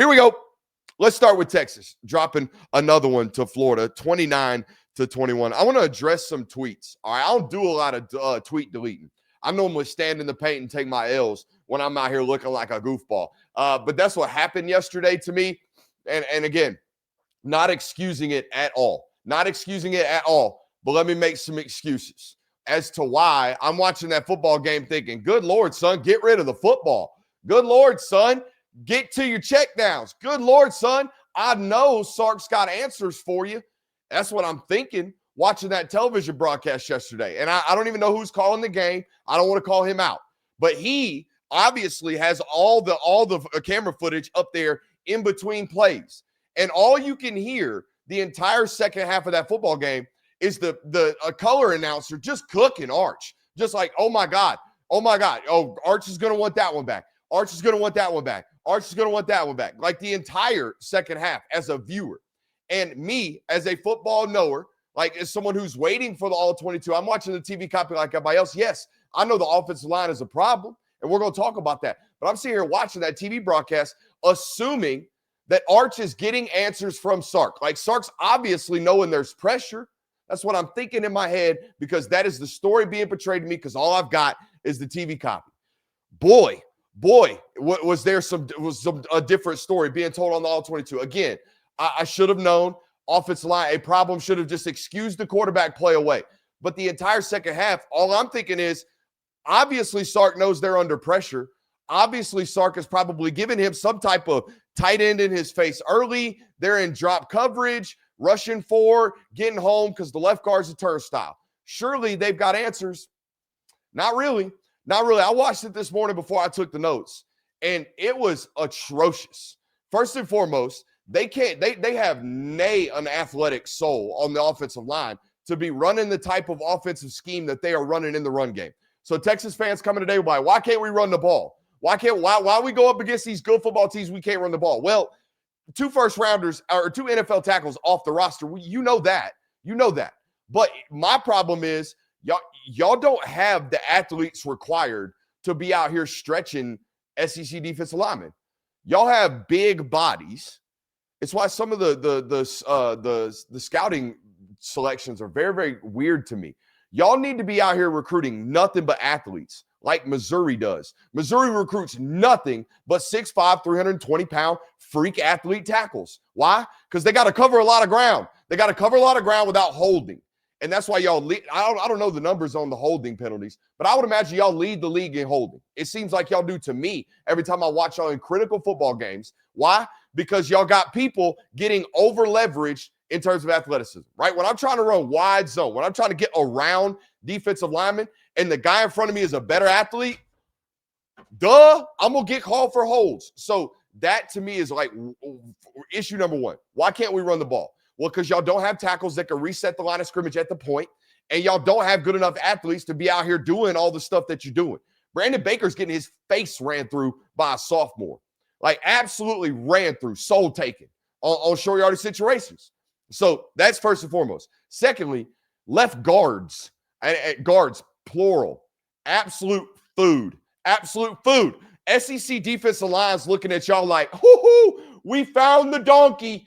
Here we go. Let's start with Texas, dropping another one to Florida, 29-21. I want to address some tweets. All right, I don't do a lot of tweet deleting. I normally stand in the paint and take my L's when I'm out here looking like a goofball. But that's what happened yesterday to me. And again, not excusing it at all. Not excusing it at all. But let me make some excuses as to why I'm watching that football game thinking, good Lord, son, get rid of the football. Good Lord, son, get to your checkdowns. Good Lord, son, I know Sark's got answers for you. That's what I'm thinking watching that television broadcast yesterday. And I don't even know who's calling the game. I don't want to call him out. But he obviously has all the camera footage up there in between plays. And all you can hear the entire second half of that football game is the color announcer just cooking Arch. Just like, oh, my God. Oh, Arch is going to want that one back. Arch is going to want that one back. Arch is going to want that one back. Like the entire second half as a viewer. And me, as a football knower, like as someone who's waiting for the all-22, I'm watching the TV copy like everybody else. Yes, I know the offensive line is a problem, and we're going to talk about that. But I'm sitting here watching that TV broadcast, assuming that Arch is getting answers from Sark. Like Sark's obviously knowing there's pressure. That's what I'm thinking in my head because that is the story being portrayed to me because all I've got is the TV copy. Boy, was there a different story being told on the all-22. Again, I should have known offensive line, a problem should have just excused the quarterback play away. But the entire second half, all I'm thinking is, obviously Sark knows they're under pressure. Obviously Sark has probably given him some type of tight end in his face early. They're in drop coverage, rushing for, getting home because the left guard's a turnstile. Surely they've got answers. Not really. I watched it this morning before I took the notes, and it was atrocious. First and foremost, they have an athletic soul on the offensive line to be running the type of offensive scheme that they are running in the run game. So Texas fans coming today, why can't we run the ball? Why we go up against these good football teams, we can't run the ball? Well, 2 first-rounders or 2 NFL tackles off the roster, you know that. But my problem is y'all don't have the athletes required to be out here stretching SEC defensive linemen. Y'all have big bodies. It's why some of the scouting selections are very, very weird to me. Y'all need to be out here recruiting nothing but athletes like Missouri does. Missouri recruits nothing but 6'5", 320-pound freak athlete tackles. Why? Because they got to cover a lot of ground. They got to cover a lot of ground without holding. And that's why y'all lead. I don't know the numbers on the holding penalties, but I would imagine y'all lead the league in holding. It seems like y'all do to me every time I watch y'all in critical football games. Why? Because y'all got people getting over-leveraged in terms of athleticism, right? When I'm trying to run wide zone, when I'm trying to get around defensive linemen and the guy in front of me is a better athlete, I'm going to get called for holds. So that to me is like issue number 1. Why can't we run the ball? Well, because y'all don't have tackles that can reset the line of scrimmage at the point, and y'all don't have good enough athletes to be out here doing all the stuff that you're doing. Brandon Baker's getting his face ran through by a sophomore. Like, absolutely ran through, soul taken on short yardage situations. So that's first and foremost. Secondly, left guards, guards, plural, absolute food. SEC defensive lines looking at y'all like, hoo-hoo, we found the donkey.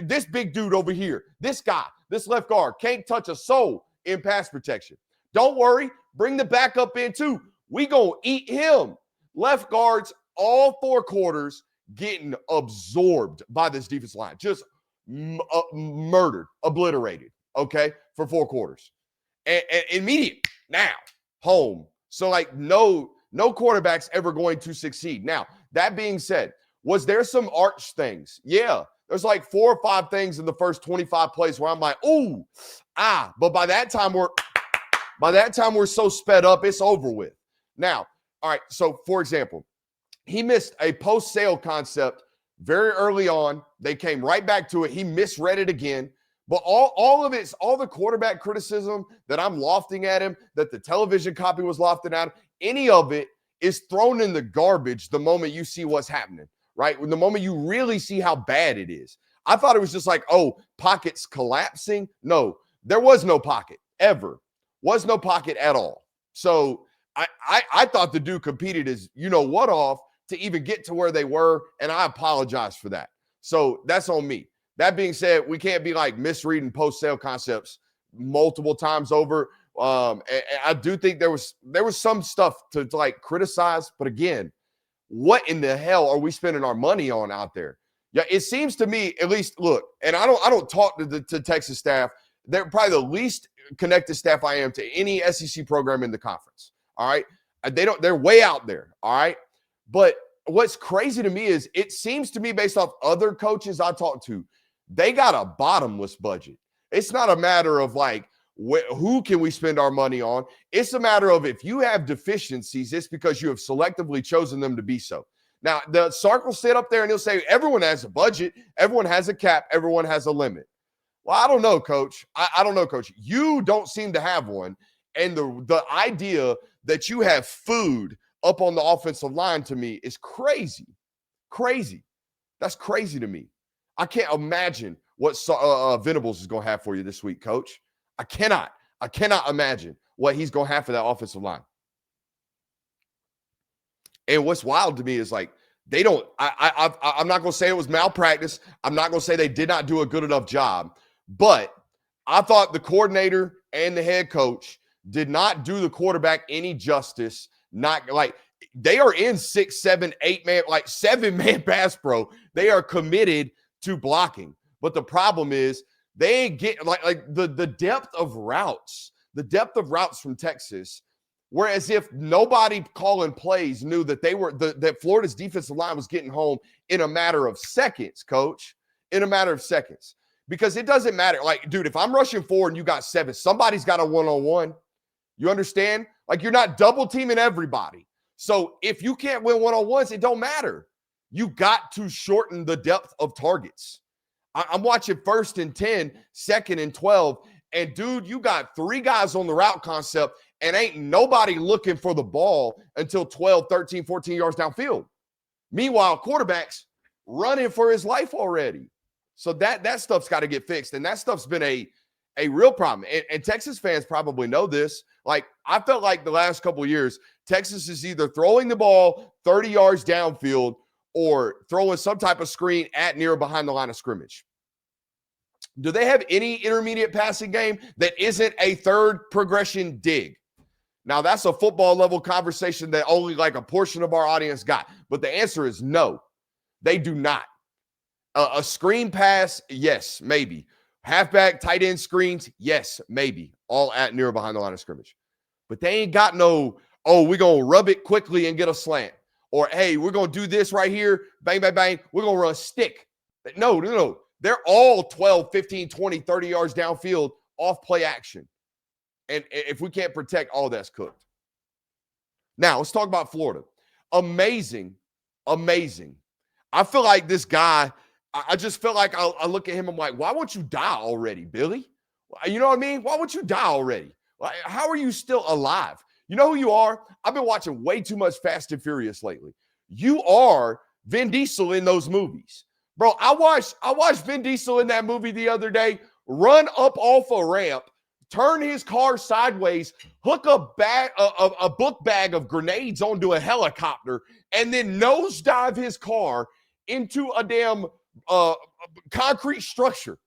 This big dude over here, this guy, this left guard can't touch a soul in pass protection. Don't worry. Bring the backup in too. We gonna eat him. Left guards, all 4 quarters getting absorbed by this defensive line. Just murdered, obliterated, okay, for 4 quarters. And immediate, now, home. So, like, no quarterback's ever going to succeed. Now, that being said, was there some Arch things? Yeah. There's like 4 or 5 things in the first 25 plays where I'm like, ooh, but by that time we're so sped up, it's over with. Now, all right, so for example, he missed a post-sale concept very early on. They came right back to it. He misread it again. But all of it's all the quarterback criticism that I'm lofting at him, that the television copy was lofting at him, any of it is thrown in the garbage the moment you see what's happening, right? The moment you really see how bad it is. I thought it was just like, oh, pockets collapsing. No, there was no pocket ever. Was no pocket at all. So I thought the dude competed his, you know what, off to even get to where they were, and I apologize for that. So that's on me. That being said, we can't be like misreading post-sale concepts multiple times over. And I do think there was some stuff to like criticize, but again, what in the hell are we spending our money on out there? Yeah, it seems to me, at least, look, and I don't talk to Texas staff. They're probably the least connected staff I am to any SEC program in the conference. All right. They're way out there. All right. But what's crazy to me is it seems to me, based off other coaches I talked to, they got a bottomless budget. It's not a matter of like, who can we spend our money on? It's a matter of, if you have deficiencies, it's because you have selectively chosen them to be so. Now, the Sark will sit up there and he'll say, everyone has a budget, everyone has a cap, everyone has a limit. Well, I don't know, Coach. I don't know, Coach. You don't seem to have one. And the idea that you have food up on the offensive line, to me, is crazy. Crazy. That's crazy to me. I can't imagine what Venables is going to have for you this week, Coach. I cannot imagine what he's going to have for that offensive line. And what's wild to me is, like, they don't – I'm not going to say it was malpractice. I'm not going to say they did not do a good enough job. But I thought the coordinator and the head coach did not do the quarterback any justice. Not like – they are in 6, 7, 8-man – like 7-man pass pro. They are committed to blocking. But the problem is they ain't get – like the depth of routes. The depth of routes from Texas – whereas if nobody calling plays knew that that Florida's defensive line was getting home in a matter of seconds, Coach, in a matter of seconds. Because it doesn't matter. Like, dude, if I'm rushing 4 and you got 7, somebody's got a one-on-one. You understand? Like, you're not double teaming everybody. So if you can't win one-on-ones, it don't matter. You got to shorten the depth of targets. I'm watching 1st and 10, 2nd and 12, and dude, you got 3 guys on the route concept, and ain't nobody looking for the ball until 12, 13, 14 yards downfield. Meanwhile, quarterback's running for his life already. So that stuff's got to get fixed, and that stuff's been a real problem. And Texas fans probably know this. Like, I felt like the last couple of years, Texas is either throwing the ball 30 yards downfield or throwing some type of screen at, near, or behind the line of scrimmage. Do they have any intermediate passing game that isn't a third progression dig? Now, that's a football level conversation that only like a portion of our audience got. But the answer is no, they do not. A screen pass, yes, maybe. Halfback, tight end screens, yes, maybe. All at, near, or behind the line of scrimmage. But they ain't got no, oh, we're going to rub it quickly and get a slant. Or, hey, we're going to do this right here. Bang, bang, bang. We're going to run a stick. No. They're all 12, 15, 20, 30 yards downfield off play action. And if we can't protect, all that's cooked. Now, let's talk about Florida. Amazing. I feel like this guy, I just feel like I look at him, I'm like, why won't you die already, Billy? You know what I mean? Why won't you die already? Like, how are you still alive? You know who you are? I've been watching way too much Fast and Furious lately. You are Vin Diesel in those movies. Bro, I watched Vin Diesel in that movie the other day run up off a ramp, turn his car sideways, hook a book bag of grenades onto a helicopter, and then nosedive his car into a damn concrete structure.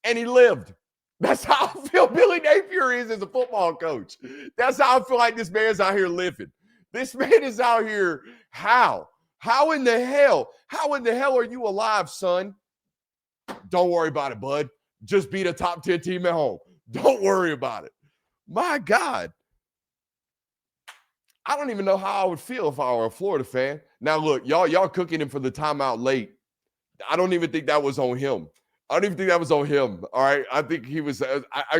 And he lived. That's how I feel Billy Napier is as a football coach. That's how I feel like this man's out here living. This man is out here. How? How in the hell are you alive, son? Don't worry about it, bud. Just beat a top 10 team at home. Don't worry about it. My God. I don't even know how I would feel if I were a Florida fan. Now, look, y'all cooking him for the timeout late. I don't even think that was on him. All right. I think he was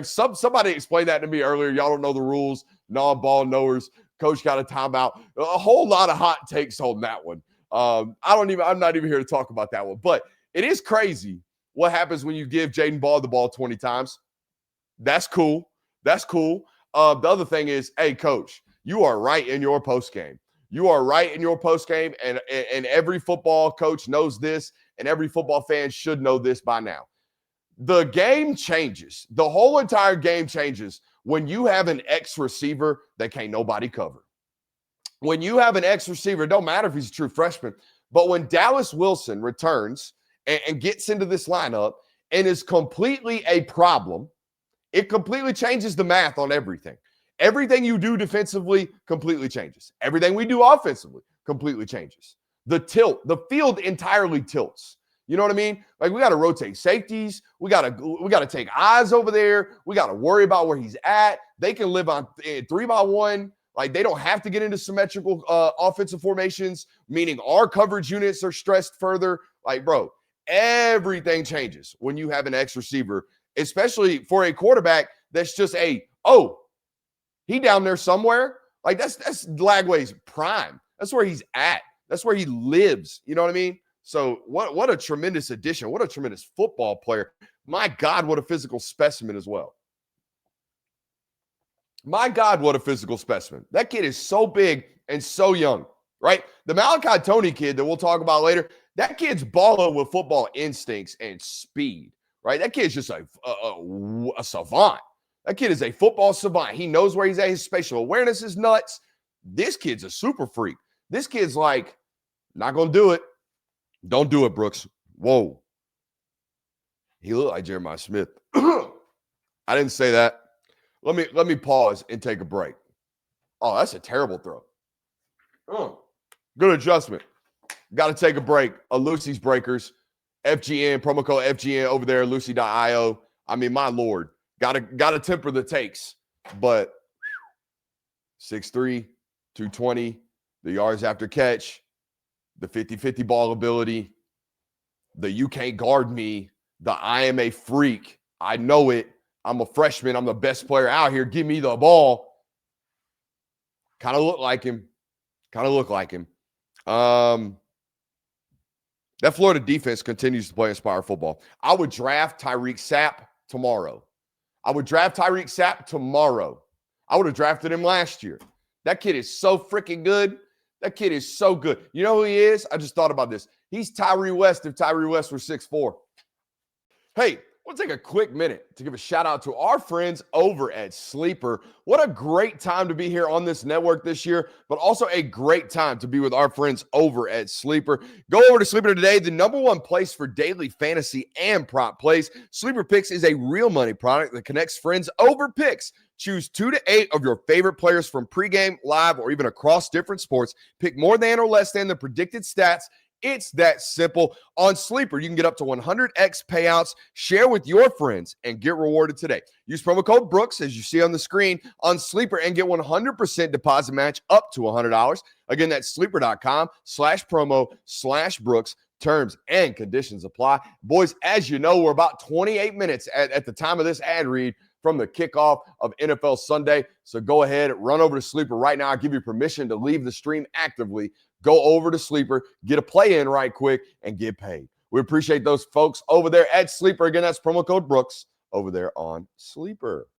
somebody explained that to me earlier. Y'all don't know the rules. Non-ball knowers. Coach got a timeout. A whole lot of hot takes on that one. I'm not even here to talk about that one. But it is crazy what happens when you give Jaden Ball the ball 20 times. That's cool. The other thing is, hey, Coach, you are right in your postgame. And every football coach knows this, and every football fan should know this by now. The game changes. The whole entire game changes when you have an X receiver that can't nobody cover. when you have an X receiver, it don't matter if he's a true freshman, but when Dallas Wilson returns and gets into this lineup and is completely a problem, it completely changes the math on everything. Everything you do defensively completely changes. Everything we do offensively completely changes. The field entirely tilts. You know what I mean? Like, we got to rotate safeties. We got to take eyes over there. We got to worry about where he's at. They can live on 3-by-1. Like, they don't have to get into symmetrical offensive formations, meaning our coverage units are stressed further. Like, bro, everything changes when you have an X receiver, especially for a quarterback that's just he down there somewhere. Like, that's Lagway's prime. That's where he's at. That's where he lives. You know what I mean? So what a tremendous addition. What a tremendous football player. My God, what a physical specimen as well. My God, what a physical specimen. That kid is so big and so young, right? The Malachi Tony kid that we'll talk about later, that kid's balling with football instincts and speed, right? That kid's just a savant. That kid is a football savant. He knows where he's at. His spatial awareness is nuts. This kid's a super freak. This kid's like, not going to do it. Don't do it, Brooks. Whoa. He looked like Jeremiah Smith. I didn't say that. Let me pause and take a break. Oh, that's a terrible throw. Good adjustment. Got to take a break. Lucy's Breakers, FGN, promo code FGN over there, Lucy.io. I mean, my Lord. Gotta temper the takes. But 6'3", 220, the yards after catch, the 50-50 ball ability, the you can't guard me, the I am a freak. I know it. I'm a freshman. I'm the best player out here. Give me the ball. Kind of look like him. That Florida defense continues to play inspired football. I would draft Tyreek Sapp tomorrow. I would have drafted him last year. That kid is so freaking good. That kid is so good. You know who he is? I just thought about this. He's Tyree West if Tyree West were 6'4". Hey, we'll take a quick minute to give a shout out to our friends over at Sleeper. What a great time to be here on this network this year, but also a great time to be with our friends over at Sleeper. Go over to Sleeper today, the #1 place for daily fantasy and prop plays. Sleeper Picks is a real money product that connects friends over picks. Choose 2 to 8 of your favorite players from pregame, live, or even across different sports. Pick more than or less than the predicted stats. It's that simple. On Sleeper, you can get up to 100x payouts. Share with your friends and get rewarded today. Use promo code Brooks, as you see on the screen, on Sleeper and get 100% deposit match up to $100. Again, that's sleeper.com/promo/Brooks. Terms and conditions apply. Boys, as you know, we're about 28 minutes at the time of this ad read from the kickoff of NFL Sunday. So go ahead, run over to Sleeper right now. I'll give you permission to leave the stream actively. Go over to Sleeper, get a play in right quick, and get paid. We appreciate those folks over there at Sleeper. Again, that's promo code Brooks over there on Sleeper.